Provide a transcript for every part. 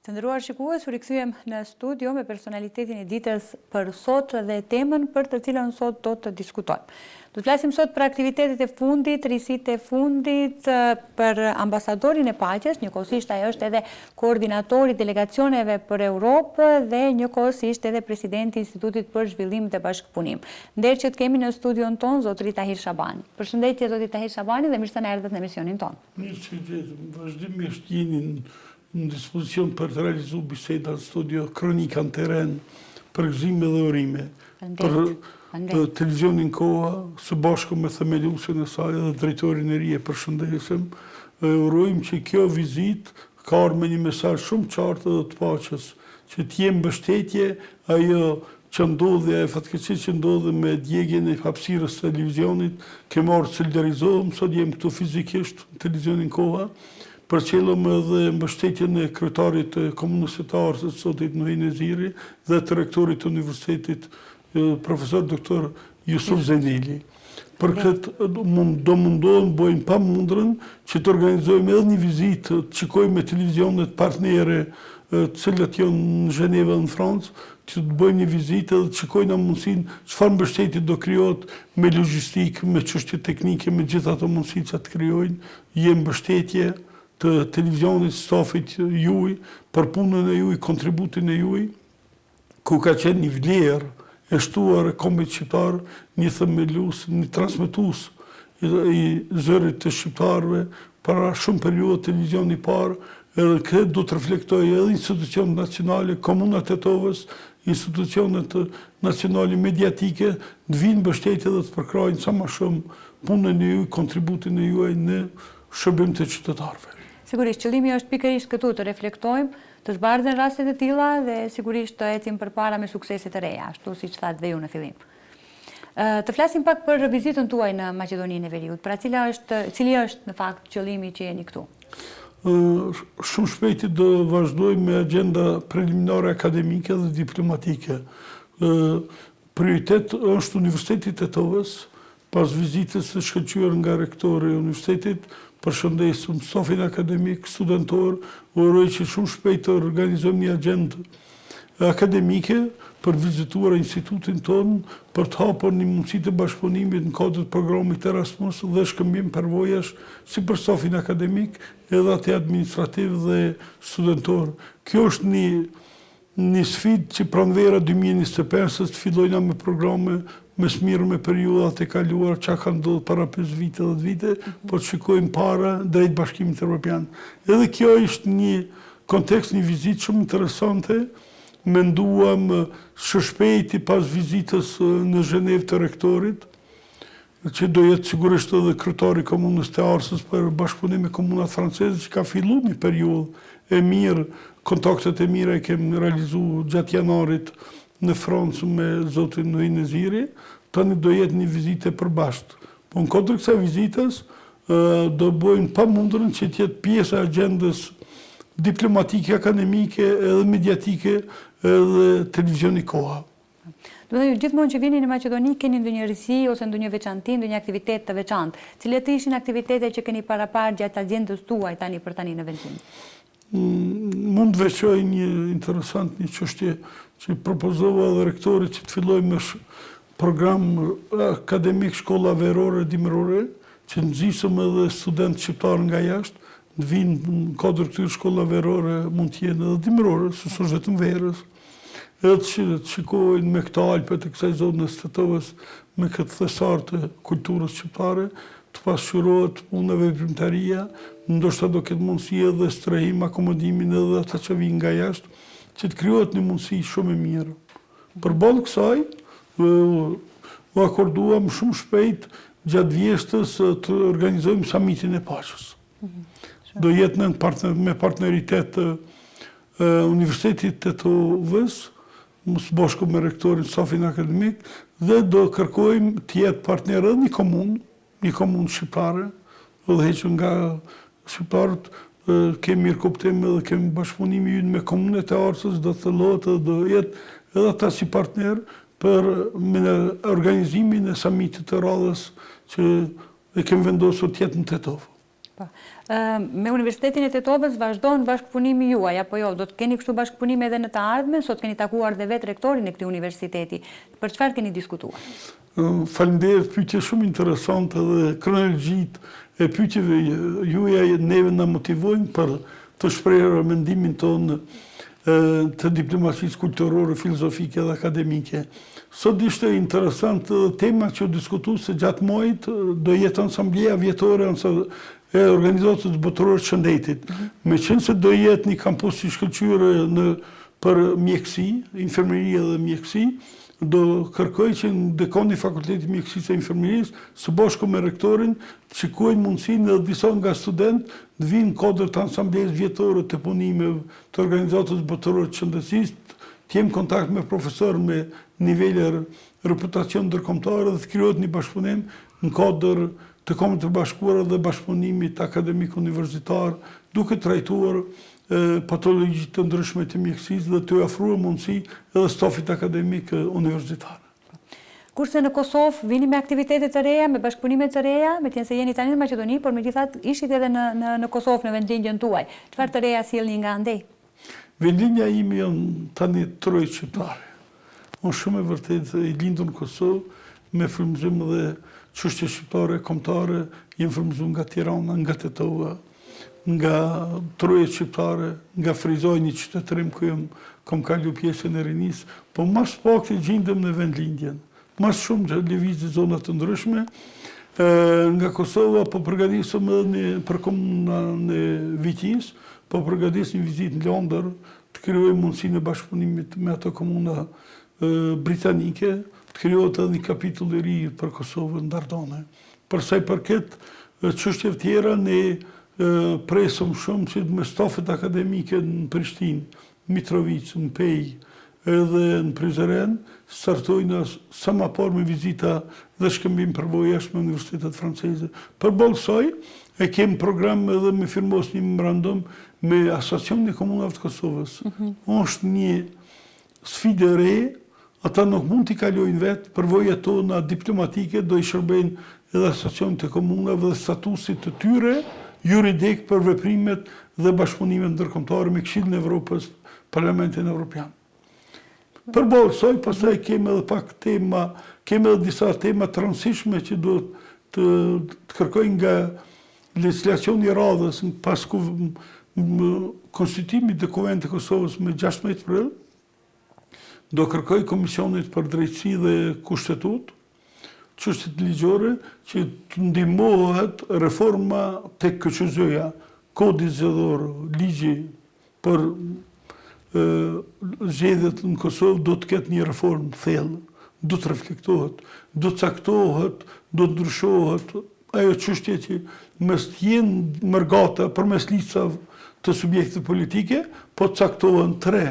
Të nderuar shikues, u rikthyem në studio me personalitetin e ditës për sot dhe temën për të cilën sot do të diskutojmë. Do të flasim sot për aktivitetet e fundit, risitë e fundit, për ambasadorin e paqes, njëkohësisht ai është edhe koordinatori i delegacioneve për Europë dhe njëkohësisht edhe presidenti i Institutit për Zhvillim dhe Bashkëpunim. Ndërsa që të kemi në studion ton zotëri Tahir Shabani. Përshëndetje zotëri Tahir Shabani dhe mirë se na erdhët në emisionin ton. Mirë, vazhdimisht jeni në dispozicion për të realizu biseda në studio Kronika në teren për gëzime dhe urime për televizionin Koha, së bashku me themeluesin e saj dhe drejtorin e ri e përshëndesem. Urojmë që kjo vizit ka ardhur me një mesazh shumë qartë dhe të paqes, që të jemë mbështetje ajo që ndodhi, e fatkeqësisht që ndodhi me djegjen e hapësirës së televizionit, kemi ardhur të solidarizohem, sot jem këtu fizikisht në televizionin Koha. Përqellëm edhe mbështetjen e kryetarit të komunës së Arsit, zotit Nuhi Neziri, dhe të rektorit të universitetit, profesor doktor Jusuf Zeneli. Për këtë do mundohen, bojnë pa mundrën që të organizojmë edhe një vizitë, të shikojmë me televizionet partnere, të cilat janë në Zhenevë në Francë, që të bëjmë një vizitë dhe të shikojnë në mundësinë çfarë mbështetje do krijohet me logjistikë, me çështje teknike, me gjithë ato mundësi që të krijojnë, jemi mbështetje të televizionit, stafit juaj, për punën e juaj, kontributin e juaj, ku ka qenë një vlerë e shtuar e kombit shqiptar, një themelues, një transmetues i zërit të shqiptarëve para shumë periudhë televizioni i parë, edhe këtë do të reflektojë edhe institucionet nacionale, komunat e tovës, institucionet nacionale mediatike, të vinë mbështetje dhe të përkrajnë sa më shumë punën e juaj, kontributin e juaj në shërbim të qytetarëve. Sigurisht, qëllimi është pikërisht këtu të reflektojmë, të zbardhen rastet e tilla dhe sigurisht të ecim përpara me suksese të reja, ashtu siç thatë dhe ju në fillim. Të flasim pak për vizitën tuaj në Maqedoninë e Veriut, pra cili është në fakt qëllimi që jeni këtu? Shumë shpejti do vazhdoj me agenda preliminare akademike dhe diplomatike. Prioritet është Universiteti i Tetovës, pas vizitës së shkëlqyer nga rektori i universitetit, përshëndesëm stafin akademik, studentor, uroj që shumë shpejt të organizojmë një agendë akademike për vizituar institutin tonë, për të hapur një mundësi të bashkëpunimit në kuadër të programit Erasmus dhe shkëmbim përvojash si për stafin akademik, edhe atë administrativ dhe studentor. Kjo është një sfidë që pranvera 2025 të fillojna me programe me smirë me periudat e kaluar që ka ndodhur para 5 vite dhe 10 vite, po të shikojmë para drejt Bashkimit Evropian. Edhe kjo është një kontekst, një vizitë shumë interesante. Menduam së shpejti pas vizitës në Zhenevë të rektorit, që do jetë sigurisht edhe kryetari i komunës të Arsës për bashkëpunim me komunat franceze, që ka filluar një periudhë e mirë, kontaktet e mira e kemi realizuar gjatë janarit në Francë me zotin Nuhi Neziri, tani do jetë një vizitë e përbashkët. Po në kodër kësaj vizitës do bëjmë pa mundrën që të jetë pjesë e agendës diplomatike, akademike, edhe mediatike, edhe televizioni Koha. Do të gjithmonë që vini në Maqedoni keni ndonjë risi ose ndonjë veçanti, ndonjë aktivitet të veçantë. Cilat ishin aktivitetet që keni parapar gjatë agjendës tuaj tani në vendim? Mund të veçoj një interesant një çështje që propozova dhe rektorit që të fillojmë me program akademik shkolla verore dimërore, që nxisëm edhe studentë shqiptarë nga jashtë, të vinë në kodër këtyre shkolla verore mund të jenë edhe dimërore, s'është vetëm verës, edhe të shikojnë me këta alpet e kësaj zonës të Tetovës, me këtë thesar të kulturës shqiptare, të pasqyrohet punëve veprimtaria, ndoshta do ketë mundësi edhe strehim akomodimin edhe ata që vinë nga jashtë, që të krijohet një mundësi shumë e mirë. Përballë kësaj, u akorduam shumë shpejt gjatë vjeshtës të organizojmë samitin e paqes. Do jetë me partneritet Universitetit të Tetovës, së bashku me rektorin stafin akademik, dhe do kërkojmë të jetë partner edhe një komunë shqiptare, dhe heqën nga shqiptarët, kemi mirë kuptim dhe kemi bashkëpunimi ynë me komunet e Arsës, do thëllohet dhe do jetë edhe ata si partner për organizimin e samitit të radhës që kemi vendosur të jetë në Tetovë. Me Universitetin e Tetovës vazhdon bashkëpunimi juaj, apo jo? Do të keni kështu bashkëpunim edhe në të ardhmen? Sot keni takuar dhe vetë rektorin e këtij universiteti. Për çfarë keni diskutuar? Faleminderit, pyetje shumë interesante dhe kronologjitë e pyetjeve juaja neve na motivojnë për të shprehur mendimin tonë të diplomacisë kulturore, filozofike dhe akademike. Sot ishte interesant tema që u diskutu se gjatë muajit do jetë asambleja vjetore e organizatës botërore të shëndetit. Me qenë se do jetë një kampus i shkëlqyer për mjekësi, infermerie dhe mjekësi, do kërkoj që në dekoni Fakultetit Mjekësisë e Infermerisë, së bashku me rektorin, të shikojnë mundësinë edhe disa nga studentë të vinë në kuadër të asamblejës vjetore të punimeve të organizatës botërore të shëndetësisë, të jem kontakt me profesorë me nivele reputacion ndërkombëtar dhe të krijohet një bashkëpunim në kuadër të Kombeve të Bashkuara dhe bashkëpunimit akademik universitar, duke trajtuar patologji të ndryshme të mjekësisë dhe të ofruar mundësi edhe stafit akademik universitar. Kurse në Kosovë vini me aktivitete të reja, me bashkëpunime të reja, me qenë se jeni tani në Maqedoni, por megjithatë ishit edhe në Kosovë në vendlinjën tuaj. Çfarë të reja sjellni nga andej? Vendlinja ime janë tani troj shqiptare. Unë shumë e vërtet i lindur në Kosovë, me frymëzim dhe çështje shqiptare kombëtare, jem frymëzuar nga Tirana, nga Tetova, nga Troja shqiptare, nga Frizoj, një qytetërim ku kam kalu pjesën e rinisë, po mas pak të gjindëm në vendlindjen. Mas shumë që lëvizë zonat të ndryshme, nga Kosova po përgatisëm edhe për komunën e Vitis, po përgatisëm një vizit në Londër, të krijojmë mundësinë e bashkëpunimit me ato komuna britanike, të krijohet edhe një kapitull i ri për Kosovën ndardane. Për sa i përket çështjeve tjera, ne presëm shumë që me stafet akademike në Prishtinë, Mitrovic, në Pej, edhe në Prizren, startojnë sa më parë me vizita dhe shkëmbim përvojës me universitetet franceze. Për balë kësaj, e kemë program edhe me firmos një memorandum me Asociacionin e Komunave të Kosovës. Është një sfidë e re, ata nuk mund t'i kalojnë vetë, përvojat tona diplomatike do i shërbejnë edhe Asociacionit e Komunave dhe statusit të tyre juridik për veprimet dhe bashkëpunimet ndërkombëtare me Këshillin e Evropës, Parlamentin Evropian. Për balë kësaj, pastaj kemi edhe pak tema, kemi edhe disa tema të rëndësishme që duhet të kërkojnë nga legislacioni i radhës pas konstituimit të Kuvendit të Kosovës me 16 prill, do kërkoj Komisionit për Drejtësi dhe Kushtetut, çështjet ligjore që të ndihmohet reforma tek KQZ-ja, kodi zgjedhor, ligji për zgjedhjet në Kosovë do të ketë një reformë thellë, do të reflektohet, do të caktohet, do të ndryshohet ajo çështje që mes të jenë mërgata përmes listave të subjekteve politike, po të caktohen 3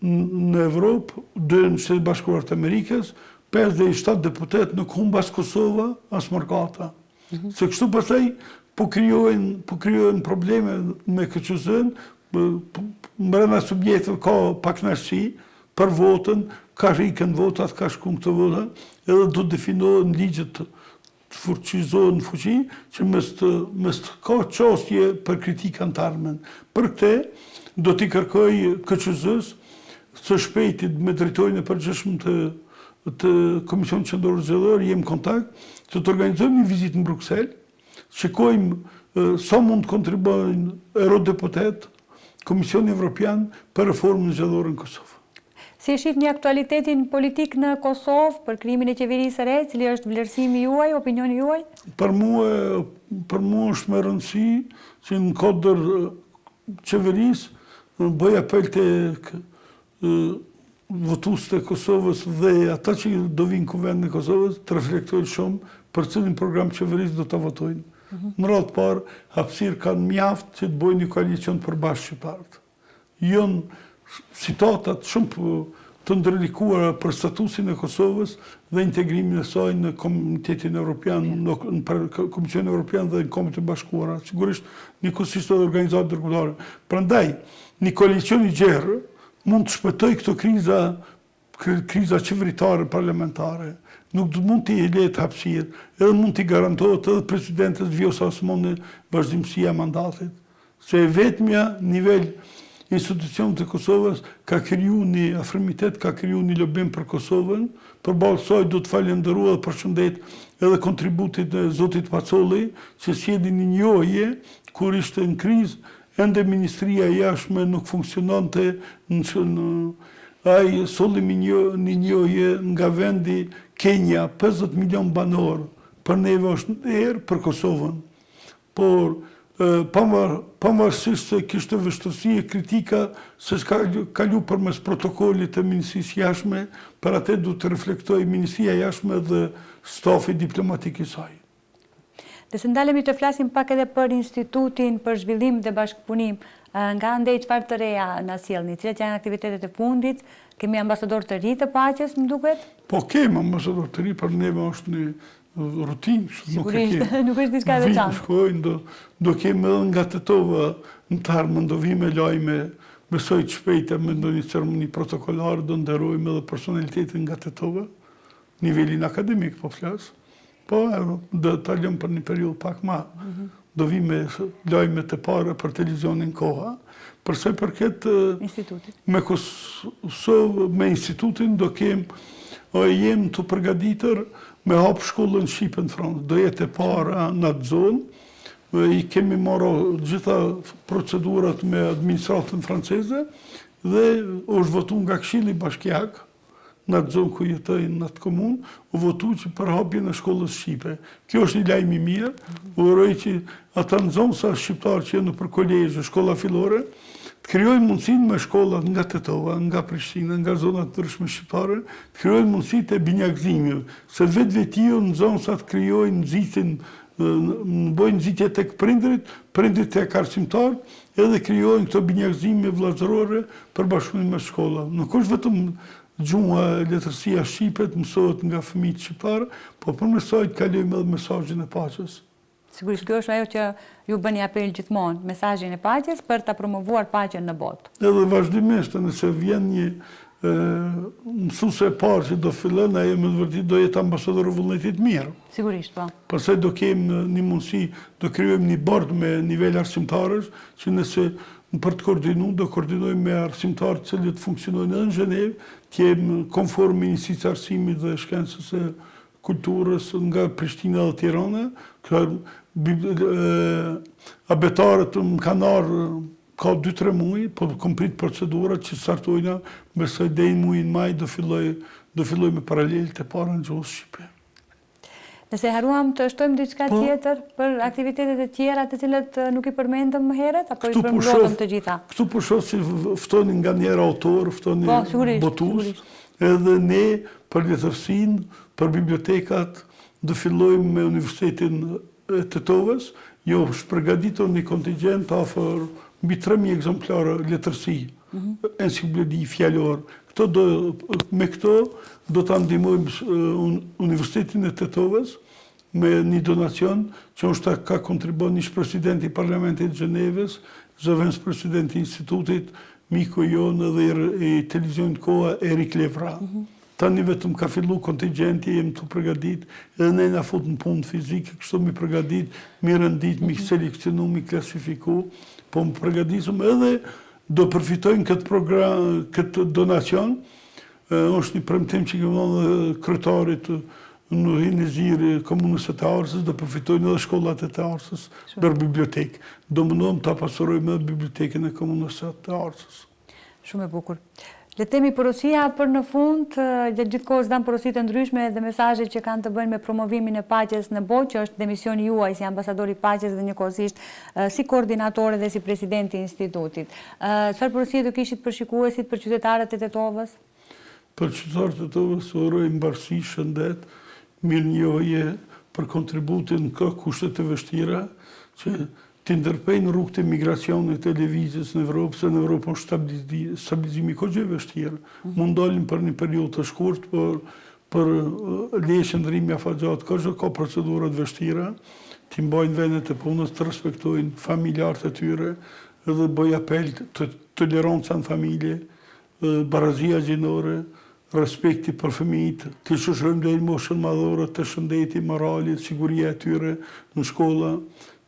në Evropë, 2 në Shtetet Bashkuara të Amerikës, 57 deputet nuk humbas Kosova as mërgata. Se kështu pastaj po krijohen probleme me KQZ-n, brenda subjekteve ka pakënaqësi për votën, ka rikën votat, ka shkuar këto vota, edhe do të definohen ligjet të fuqizohen në fuqi, që mes të ka çështje për kritikën të ardhmen. Për këtë do t'i kërkoj KQZ-s së shpejti me drejtorin e përgjithshëm të Komisionit Qendror Zgjedhor, jem kontakt, që të organizojmë një vizitë në Bruxelles, shikojmë sa mund të kontribuojnë eurodeputet, Komisioni Evropian për reformën zgjedhore në Kosovë. Si e shihni aktualitetin politik në Kosovë për krijimin e qeverisë së re, cili është vlerësimi juaj, opinioni juaj? Për mua është me rëndësi që në kuadër qeverisë bëj apel tek votuesit e Kosovës dhe ata që do vinë në Kuvendin e Kosovës të reflektojnë shumë për cilin program qeverisë do ta votojnë. Në radhë të parë, hapësirë kanë mjaft që të bëjnë një koalicion përbashkë shqiptarët. Janë citatat shumë të ndërlikuara për statusin e Kosovës dhe integrimin e saj në Komitetin Evropian, në Komisionin Evropian dhe në Kombet e Bashkuara, sigurisht një kusishtë dhe organizatë ndërkombëtare. Prandaj, një koalicion i gjerë mund të shpëtoj këto kriza kriza qeveritare parlamentare, nuk mund t'i letë hapësirë, edhe mund t'i garantohet edhe presidentës Vjosa Osmani vazhdimësia e mandatit. Se vetëmja nivel institucionet e Kosovës ka kriju një afrimitet, ka kriju një lobim për Kosovën, për balë kësaj do të falenderoj dhe përshëndet edhe kontributit e Zotit Pacolli, që sjellin një njohje, kur ishte në krizë, ende Ministria e Jashtme nuk funksionante, ai solli një njohje nga vendi Kenya, 50 milion banor, për neve është erë për Kosovën. Por pavarësisht se kishte vështirësi e kritika se kalu përmes protokollit të Ministrisë Jashtme, për atë du të reflektoj Ministria e Jashtme dhe stafi diplomatik i saj. Dhe se ndalemi të flasim pak edhe për Institutin për Zhvillim dhe Bashkëpunim, nga ndej çfarë të reja na sjellni, cilat janë aktivitetet e fundit, kemi ambasador të ri të paqes, më duket? Po kemi ambasador të ri, për neve është një rutinë, sigurisht, nuk është diçka e veçantë. Shkojnë, do kemi edhe nga Tetova në të ardhmen do vime lajme, besoj të shpejta me ndonjë ceremoni protokollare do nderojmë edhe personalitetin nga Tetova, nivelin akademik po flas. Po, do ta lëm për një periudhë pak më. Do vime lajme të para për televizionin Koha, përse përket institutit. Me institutin do jem të përgatitur me hap shkollën shqipe në Francë. Do jetë e para në atë zonë, i kemi marrë gjitha procedurat me administratën franceze dhe është votu nga Këshilli Bashkiak, në atë zonë ku jetojnë në atë komunë, u votu që për hapjen e shkollës shqipe. Kjo është një lajm i mirë, uroj që ata në zonë sa shqiptarë që janë për kolegje, shkolla fillore, të krijojnë mundësinë me shkollat nga Tetova, nga Prishtina, nga zonat të ndryshme shqiptare, të krijojnë mundësitë e binjakëzimit, se vetvetijo në zonë sa të krijojnë nxitin, bëjnë nxitje tek prindrit tek arsimtar, edhe krijojnë këto binjakëzime vllazërore për bashkëpunim me shkolla. Nuk është vetëm gjuha e letërsia shqipe të mësohet nga fëmijët shqiptarë, po përmes saj të kalojmë edhe mesazhin e paqes. Sigurisht, kjo është ajo që ju bëni apel gjithmonë, mesazhin e paqes për ta promovuar paqen në botë. Edhe vazhdimisht, nëse vjen një mësuese e parë që do fillon, ai me vërtet do jetë ambasador i vullnetit mirë. Sigurisht, po. Pastaj do kemi një mundësi, do krijojmë një bord me nivel arsimtarësh, që nëse për të koordinuar, do koordinojmë me arsimtarë të cilët funksionojnë edhe në Zhenevë, të jemi konform Ministrisë së Arsimit dhe Shkencës së Kulturës nga Prishtina dhe Tirana. Abetarët më kanë ardhur ka 2-3 muaj, po komplet procedurat që startojnë, besoj deri në muajin maj do filloj me paralelit e para në gjuhën shqipe. Nëse haruam të shtojmë diçka tjetër për aktivitetet e tjera të cilat nuk i përmendëm më herët, apo i përmendëm të gjitha? Këtu po shoh si ftonin nga njerë autor, ftonin botus, edhe ne për letërsinë, për bibliotekat, do fillojmë me Universitetin e Tetovës, jo është përgatitur një kontingent afër mbi 3.000 ekzemplarë letërsi, enciklopedi fjalor. Me këto do ta ndihmojmë Universitetin e Tetovës me një donacion që është ka kontribuar një presidenti i Parlamentit të Gjenevës, zëvendës presidenti i institutit, miku jonë dhe i televizionit Koha, Erik Levra. Tani vetëm ka fillu kontingenti, jem të përgatit, edhe ne na fut në punë fizike, kështu mi përgatit, mi rëndit, mi selekcionu, mi klasifiku, po më përgatisëm edhe do përfitojnë këtë donacion. Është një premtim që kemi dhënë kryetarit në Hiniziri komunës së Të Arsës, do përfitojnë edhe shkollat e Të Arsës për bibliotekë. Do mundohem ta pasurojmë edhe bibliotekën e komunës së Të Arsës. Shumë e bukur. Le të themi porosia për në fund, gjatë gjithë kohës dhan porositë të ndryshme dhe mesazhe që kanë të bëjnë me promovimin e paqes në botë, që është dhe misioni juaj si ambasador i paqes dhe njëkohësisht si koordinatore dhe si presidenti i institutit. Çfarë porosie do kishit për shikuesit, për qytetarët e Tetovës? Për qytetarët e Tetovës uroj mbarësi, shëndet, mirënjohje për kontributin në kushtet e vështira, që të ndërpejnë rrugët e migracionit e lëvizjes në Evropë, se në Evropë është stabilizimi kohë vështirë. Mund dalim për një periudhë të shkurtë, për leje qëndrimi afatgjatë, ka procedurat vështira, të mbajnë vendet e punës, të respektojnë familjarët e tyre, edhe bëj apel të tolerancë në familje, barazia gjinore, respekti për fëmijët, të shoqërojmë deri në moshën madhore, të shëndeti, morali, siguria e tyre në shkolla.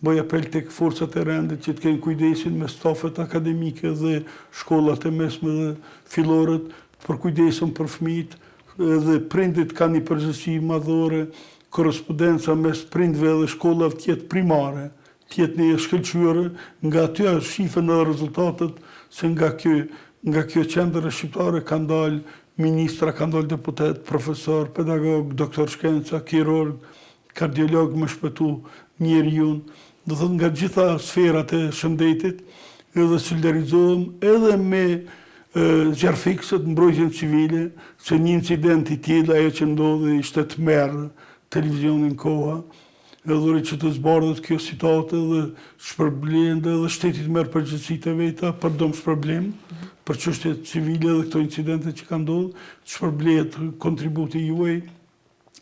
Bëj apel tek forcat e rendit që të kenë kujdesin me stafet akademike dhe shkollat e mesme dhe fillorët për kujdesën për fëmijët, dhe prindit kanë një përgjegjësi madhore, korrespondenca mes prindve dhe shkollave tjetë primare, tjetë një shkëlqyere, nga aty shifen edhe rezultatet se nga kjo qendër e shqiptare kanë dalë ministra, kanë dalë deputet, profesor, pedagog, doktor shkenca, kirurg, kardiolog më shpëtu njeriu. Do thënë nga gjitha sferat e shëndetit, edhe solidarizohem edhe me zjarfikset, mbrojtjen civile, se një incident i tillë ajo që ndodhi ishte të merr televizionin koha, edhe që të zbardhet kjo situatë dhe shpërblen dhe shteti të merr përgjegjësitë e veta për domosproblem, për çështjet civile dhe këto incidente që kanë ndodhur, shpërblet kontributi juaj,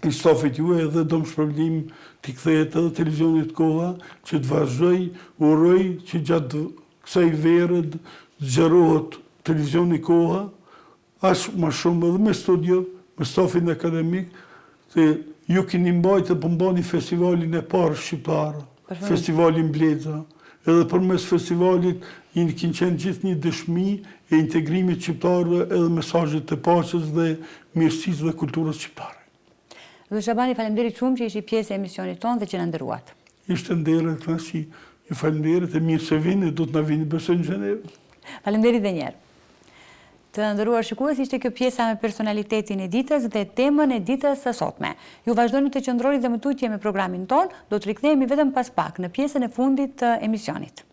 i stafit juaj dhe domosproblem t'i kthehet edhe televizionit koha, që të vazhdoj, uroj që gjatë kësaj vere zgjerohet televizioni koha, as më shumë edhe me studio, me stafin akademik, se ju keni mbajtë dhe përmbani festivalin e parë shqiptar, festivalin Bleza, edhe përmes festivalit jeni kanë qenë gjithë një dëshmi e integrimit shqiptarëve edhe mesazhet të paqes dhe mirësisë dhe kulturës shqiptare. Dhe Shabani, faleminderit shumë që ishi pjesë e emisionit tonë dhe që na nderuat. Ishte nderë, kënaqësi. Ju faleminderit e mirë se vini, do të na vini besoj në Gjenevë. Faleminderit edhe një herë. Të nderuar shikues, ishte kjo pjesa me personalitetin e ditës dhe temën e ditës së sotme. Ju vazhdoni të qëndroni dhe më tutje me programin ton, do të rikthehemi vetëm pas pak në pjesën e fundit të emisionit.